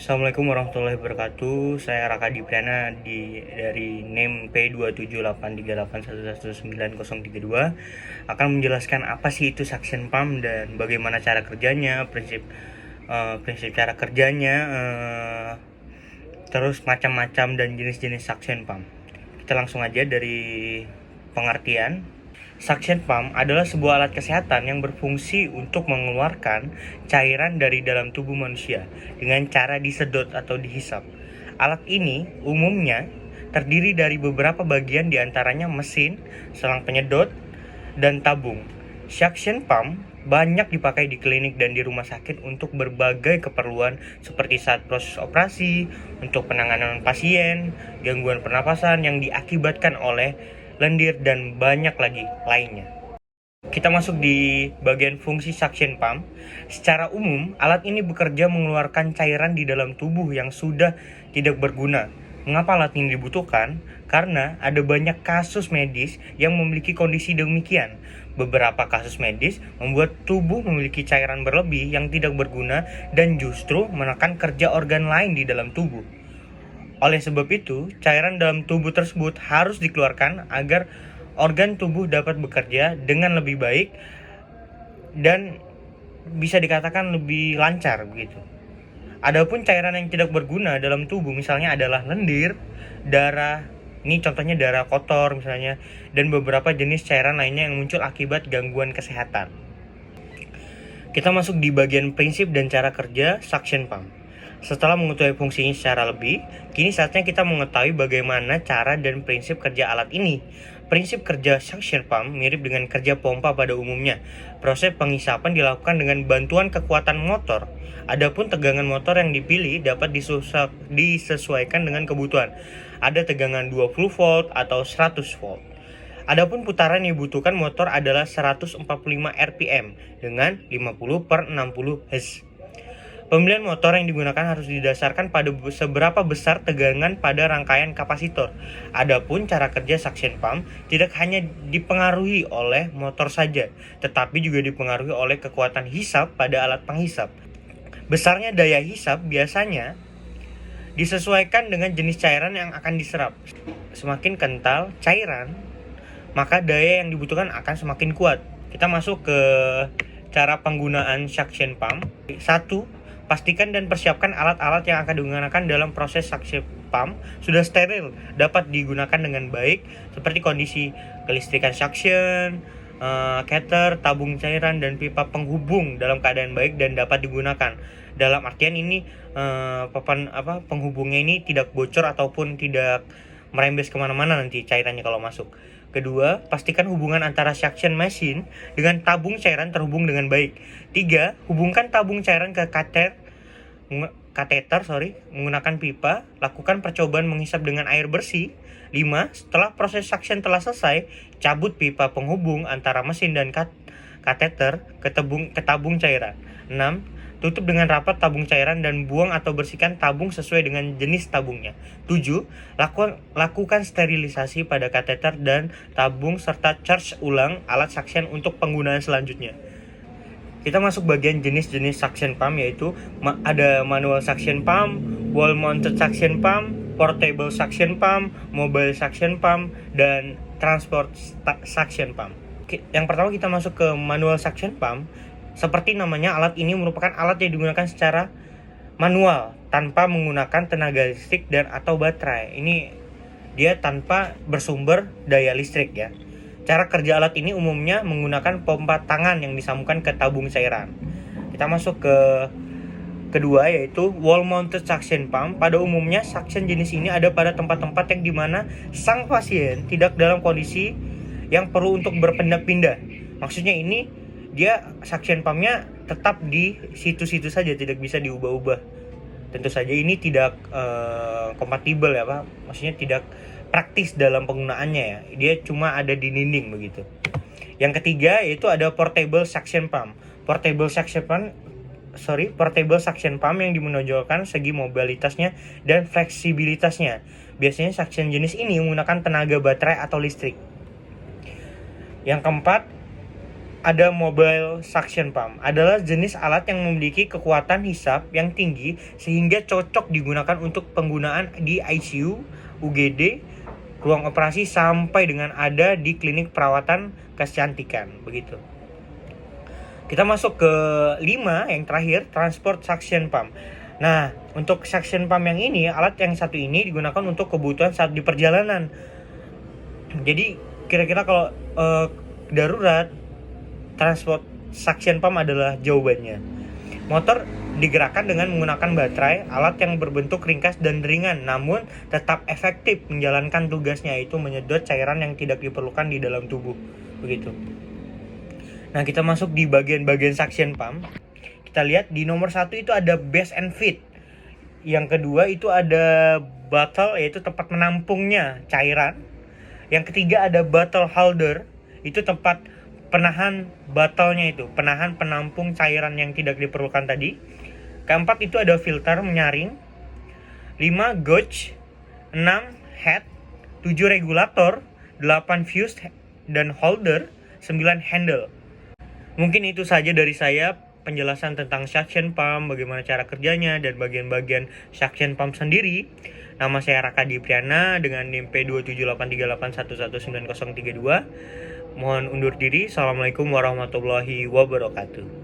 Assalamualaikum warahmatullahi wabarakatuh. Saya Raka Dipriana dari NIM P278381190032 akan menjelaskan apa sih itu suction pump dan bagaimana cara kerjanya, prinsip cara kerjanya, terus macam-macam dan jenis-jenis suction pump. Kita langsung aja dari pengertian. Suction pump adalah sebuah alat kesehatan yang berfungsi untuk mengeluarkan cairan dari dalam tubuh manusia dengan cara disedot atau dihisap. Alat ini umumnya terdiri dari beberapa bagian, diantaranya mesin, selang penyedot, dan tabung. Suction pump banyak dipakai di klinik dan di rumah sakit untuk berbagai keperluan seperti saat proses operasi, untuk penanganan pasien, gangguan pernapasan yang diakibatkan oleh lendir, dan banyak lagi lainnya. Kita masuk di bagian fungsi suction pump. Secara umum, alat ini bekerja mengeluarkan cairan di dalam tubuh yang sudah tidak berguna. Mengapa alat ini dibutuhkan? Karena ada banyak kasus medis yang memiliki kondisi demikian. Beberapa kasus medis membuat tubuh memiliki cairan berlebih yang tidak berguna dan justru menekan kerja organ lain di dalam tubuh. Oleh sebab itu, cairan dalam tubuh tersebut harus dikeluarkan agar organ tubuh dapat bekerja dengan lebih baik dan bisa dikatakan lebih lancar begitu. Adapun cairan yang tidak berguna dalam tubuh misalnya adalah lendir, darah, ini contohnya darah kotor misalnya, dan beberapa jenis cairan lainnya yang muncul akibat gangguan kesehatan. Kita masuk di bagian prinsip dan cara kerja suction pump. Setelah mengetahui fungsinya secara lebih, kini saatnya kita mengetahui bagaimana cara dan prinsip kerja alat ini. Prinsip kerja suction pump mirip dengan kerja pompa pada umumnya. Proses penghisapan dilakukan dengan bantuan kekuatan motor. Adapun tegangan motor yang dipilih dapat disesuaikan dengan kebutuhan. Ada tegangan 20 volt atau 100 volt. Adapun putaran yang dibutuhkan motor adalah 145 rpm dengan 50 per 60 Hz. Pemilihan motor yang digunakan harus didasarkan pada seberapa besar tegangan pada rangkaian kapasitor. Adapun cara kerja suction pump tidak hanya dipengaruhi oleh motor saja, tetapi juga dipengaruhi oleh kekuatan hisap pada alat penghisap. Besarnya daya hisap biasanya disesuaikan dengan jenis cairan yang akan diserap. Semakin kental cairan, maka daya yang dibutuhkan akan semakin kuat. Kita masuk ke cara penggunaan suction pump. 1. Pastikan dan persiapkan alat-alat yang akan digunakan dalam proses suction pump sudah steril, dapat digunakan dengan baik, seperti kondisi kelistrikan suction, catheter, tabung cairan, dan pipa penghubung dalam keadaan baik dan dapat digunakan. Dalam artian ini penghubungnya ini tidak bocor ataupun tidak merembes kemana-mana nanti cairannya kalau masuk. Kedua, pastikan hubungan antara suction machine dengan tabung cairan terhubung dengan baik. 3. Hubungkan tabung cairan ke kateter menggunakan pipa. Lakukan percobaan menghisap dengan air bersih. 5. Setelah proses suction telah selesai, cabut pipa penghubung antara mesin dan kateter ke tabung cairan. 6. Tutup dengan rapat tabung cairan dan buang atau bersihkan tabung sesuai dengan jenis tabungnya. 7. Lakukan sterilisasi pada kateter dan tabung serta charge ulang alat suction untuk penggunaan selanjutnya. Kita masuk bagian jenis-jenis suction pump, yaitu ada manual suction pump, wall mounted suction pump, portable suction pump, mobile suction pump, dan transport suction pump. Yang pertama kita masuk ke manual suction pump. Seperti namanya, alat ini merupakan alat yang digunakan secara manual tanpa menggunakan tenaga listrik dan atau baterai. Ini dia tanpa bersumber daya listrik ya. Cara kerja alat ini umumnya menggunakan pompa tangan yang disambungkan ke tabung cairan. Kita masuk ke kedua, yaitu wall mounted suction pump. Pada umumnya suction jenis ini ada pada tempat-tempat yang dimana sang pasien tidak dalam kondisi yang perlu untuk berpindah-pindah. Maksudnya ini dia suction pumpnya tetap di situ-situ saja, tidak bisa diubah-ubah. Tentu saja ini tidak kompatibel ya Pak, maksudnya tidak praktis dalam penggunaannya ya. Dia cuma ada di dinding begitu. Yang ketiga yaitu ada portable suction pump. Portable suction pump yang menonjolkan segi mobilitasnya dan fleksibilitasnya. Biasanya suction jenis ini menggunakan tenaga baterai atau listrik. Yang keempat, ada mobile suction pump. Adalah jenis alat yang memiliki kekuatan hisap yang tinggi sehingga cocok digunakan untuk penggunaan di ICU, UGD, ruang operasi sampai dengan ada di klinik perawatan kecantikan, begitu. Kita masuk ke 5 yang terakhir, transport suction pump. Nah, untuk suction pump yang ini, alat yang satu ini digunakan untuk kebutuhan saat di perjalanan. Jadi kira-kira kalau darurat, transport suction pump adalah jawabannya. Motor digerakkan dengan menggunakan baterai, alat yang berbentuk ringkas dan ringan, namun tetap efektif menjalankan tugasnya, yaitu menyedot cairan yang tidak diperlukan di dalam tubuh, begitu. Nah, kita masuk di bagian-bagian suction pump. Kita lihat di nomor 1 itu ada base and fit. Yang kedua itu ada bottle, yaitu tempat menampungnya cairan. Yang ketiga ada bottle holder, itu tempat penahan botolnya, itu penahan penampung cairan yang tidak diperlukan tadi. Keempat itu ada filter menyaring. 5 gauge, 6 head, 7 regulator, 8 fuse dan holder, 9 handle. Mungkin itu saja dari saya penjelasan tentang suction pump, bagaimana cara kerjanya, dan bagian-bagian suction pump sendiri. Nama saya Raka Dipriana dengan NIM P27838119032. Mohon undur diri. Assalamualaikum warahmatullahi wabarakatuh.